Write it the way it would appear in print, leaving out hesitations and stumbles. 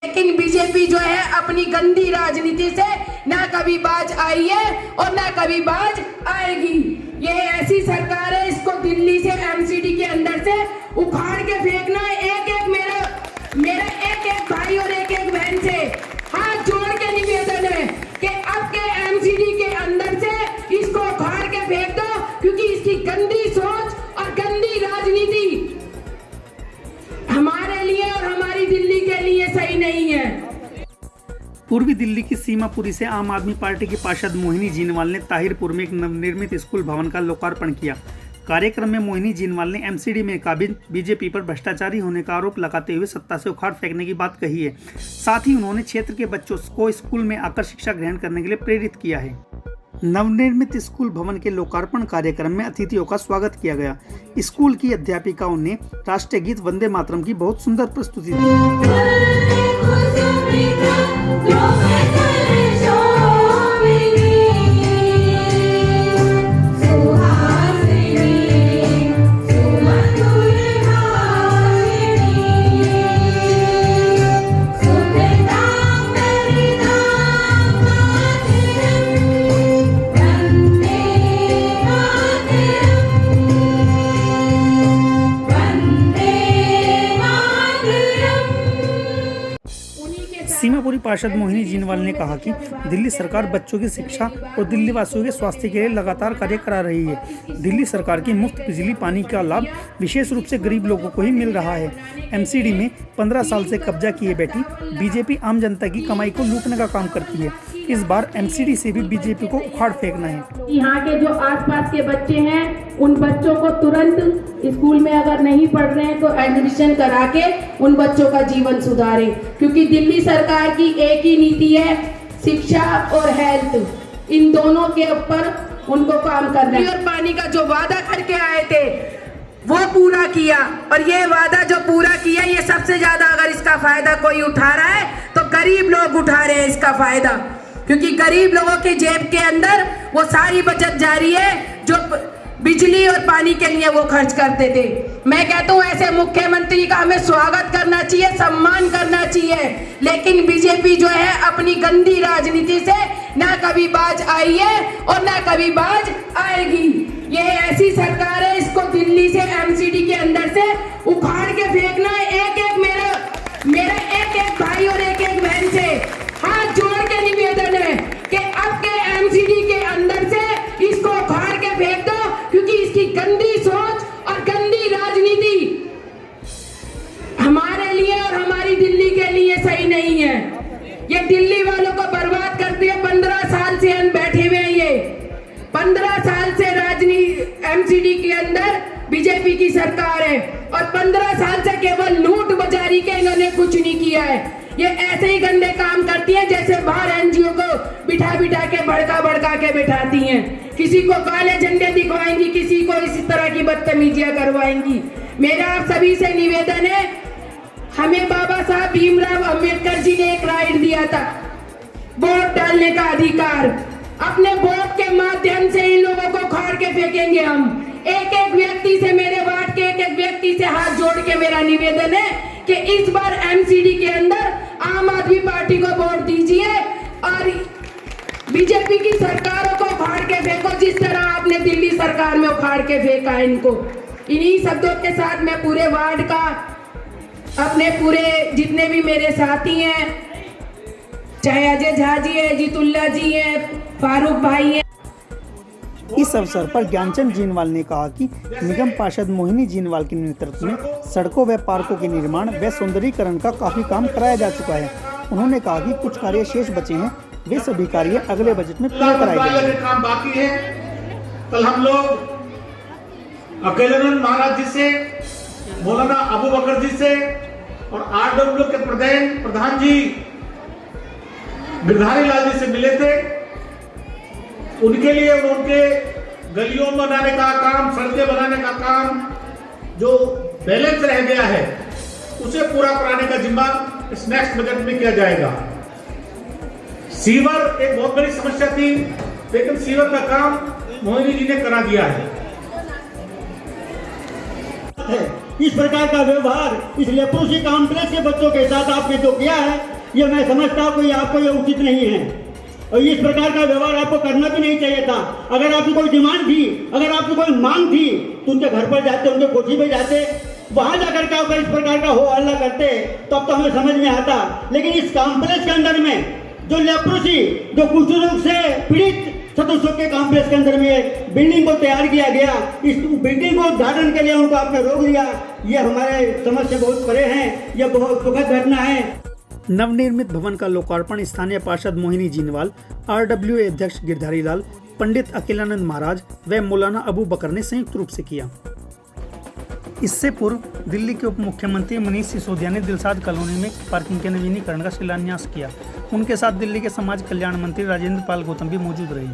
लेकिन बीजेपी जो है अपनी गंदी राजनीति से ना कभी बाज आई है और ना कभी बाज आएगी। ये ऐसी सरकार है, इसको दिल्ली से एमसीडी के अंदर से उखाड़ के फेंकना है। एक मेरा एक भाई और एक बहन से हाथ जोड़ के निवेदन है कि अब के एमसीडी के अंदर से इसको उखाड़ के फेंक दो, क्योंकि इसकी गंदी सोच और गंदी राजनीति हमारे लिए और हमारी दिल्ली के लिए सही नहीं है। पूर्वी दिल्ली की सीमापुरी से आम आदमी पार्टी की पार्षद मोहिनी जिनवाल ने ताहिरपुर में एक नवनिर्मित स्कूल भवन का लोकार्पण किया। कार्यक्रम में मोहिनी जिनवाल ने एमसीडी में काबिज बीजेपी पर भ्रष्टाचारी होने का आरोप लगाते हुए सत्ता से उखाड़ फेंकने की बात कही है। साथ ही उन्होंने क्षेत्र के बच्चों को स्कूल में आकर शिक्षा ग्रहण करने के लिए प्रेरित किया है। नवनिर्मित स्कूल भवन के लोकार्पण कार्यक्रम में अतिथियों का स्वागत किया गया। स्कूल की अध्यापिकाओं ने राष्ट्रीय गीत वंदे मातरम की बहुत सुंदर प्रस्तुति दी। सीमापुरी पार्षद मोहिनी जिनवाल ने कहा कि दिल्ली सरकार बच्चों की शिक्षा और दिल्ली वासियों के स्वास्थ्य के लिए लगातार कार्य करा रही है। दिल्ली सरकार की मुफ्त बिजली पानी का लाभ विशेष रूप से गरीब लोगों को ही मिल रहा है। एमसीडी में 15 साल से कब्जा किए बैठी बीजेपी आम जनता की कमाई को लूटने का काम करती है। इस बार एमसीडी से भी बीजेपी को उखाड़ फेंकना है। यहाँ के जो आसपास के बच्चे हैं, उन बच्चों को तुरंत स्कूल में अगर नहीं पढ़ रहे हैं तो एडमिशन करा के उन बच्चों का जीवन सुधारें, क्योंकि दिल्ली सरकार की एक ही नीति है, शिक्षा और हेल्थ, इन दोनों के ऊपर उनको काम करना है। और पानी का जो वादा करके आए थे वो पूरा किया, और ये वादा जो पूरा किया, ये सबसे ज्यादा अगर इसका फायदा कोई उठा रहा है तो गरीब लोग उठा रहे हैं इसका फायदा, क्योंकि गरीब लोगों की जेब के अंदर वो सारी बचत जा रही है जो बिजली और पानी के लिए वो खर्च करते थे। मैं कहता हूँ ऐसे मुख्यमंत्री का हमें स्वागत करना चाहिए, सम्मान करना चाहिए, लेकिन बीजेपी जो है अपनी गंदी राजनीति से ना कभी बाज आई है और ना कभी बाज आएगी। ये ऐसी सरकार है, इसको दिल्ली से एमसीडी के अंदर से उखाड़ के फेंकना है। मेरा एक भाई और एक बहन से हाथ जोड़ के निवेदन है कि अब के एमसीडी के अंदर से इसको उखाड़ के फेंक दो, क्योंकि इसकी गंदी सोच और गंदी राजनीति हमारे लिए और हमारी दिल्ली के लिए सही नहीं है। ये दिल्ली वालों को बर्बाद करते हैं। 15 साल से हम बैठे हुए हैं, ये 15 साल से राजनीति एमसीडी के अंदर बीजेपी की सरकार है, और 15 साल से केवल लूट बाजारी के इन्होंने कुछ नहीं किया है। ये ऐसे ही गंदे काम करती है जैसे बाहर एनजीओ को बिठा के भड़का के बिठाती हैं। किसी को काले झंडे दिखवाएंगी, किसी को इसी तरह की बदतमीजियां करवाएंगी। मेरा आप सभी से निवेदन है, हमें बाबा साहब भीमराव अंबेडकर जी ने एक राइट दिया था, वोट डालने का अधिकार। अपने वोट के माध्यम से इन लोगों को उखाड़ के फेंकेंगे हम। एक व्यक्ति से, मेरे वार्ड के एक व्यक्ति से हाथ जोड़ के मेरा निवेदन है कि इस बार एमसीडी के अंदर आम आदमी पार्टी को वोट दीजिए और बीजेपी की सरकारों को उखाड़ के फेंको, जिस तरह आपने दिल्ली सरकार में उखाड़ के फेंका है इनको। इन्हीं शब्दों के साथ मैं पूरे वार्ड का, अपने पूरे जितने भी मेरे साथी हैं, चाहे अजय झा जी है, जीतुल्ला जी है, फारूक भाई है। इस अवसर पर ज्ञानचंद जिनवाल ने कहा कि निगम पार्षद मोहिनी जिनवाल के नेतृत्व में सड़कों व पार्कों के निर्माण व सौंदर्यीकरण का काफी काम कराया जा चुका है। उन्होंने कहा कि कुछ कार्य शेष बचे हैं, वे सभी कार्य अगले बजट में पूरे कराए जाएंगे। काम बाकी है। कल हम लोग अकेलानंद महाराज जी से, मौलाना अबू बकर जी से और आरडब्ल्यू के प्रधान जी गिरधारी लाल जी से मिले थे। उनके लिए उनके गलियों बनाने का काम, सड़कें बनाने का काम जो बैलेंस रह गया है उसे पूरा कराने का जिम्मा इस नेक्स्ट बजट में किया जाएगा। सीवर एक बहुत बड़ी समस्या थी, लेकिन सीवर का काम मोहिनी जी ने करा दिया है। इस प्रकार का व्यवहार इस लेप्रोसी कॉम्प्लेक्स के बच्चों के साथ आपने जो किया है, ये मैं समझता हूँ कि आपको ये उचित नहीं है और इस प्रकार का व्यवहार आपको करना भी नहीं चाहिए था। अगर आपकी कोई डिमांड थी, अगर आपकी कोई मांग थी तो उनके घर पर जाते, उनके कोठी पे जाते, वहां जाकर के अगर इस प्रकार का हो हल्ला करते तब तो हमें समझ में आता। लेकिन इस कॉम्प्लेक्स के अंदर में जो लेप्रोसी, जो कुष्ठ रोग से पीड़ित सदस्यों के कॉम्प्लेक्स के अंदर में बिल्डिंग को तैयार किया गया, इस बिल्डिंग को उद्घाटन के लिए उनको आपने रोक दिया, ये हमारे समझ से बहुत परे हैं, ये बहुत दुखद घटना है। नवनिर्मित भवन का लोकार्पण स्थानीय पार्षद मोहिनी जिनवाल, RWA अध्यक्ष गिरधारी लाल, पंडित अखिलानंद महाराज व मौलाना अबू बकर ने संयुक्त रूप से किया। इससे पूर्व दिल्ली के उप मुख्यमंत्री मनीष सिसोदिया ने दिलशाद कॉलोनी में पार्किंग के नवीनीकरण का शिलान्यास किया। उनके साथ दिल्ली के समाज कल्याण मंत्री राजेंद्र पाल गौतम भी मौजूद रहे।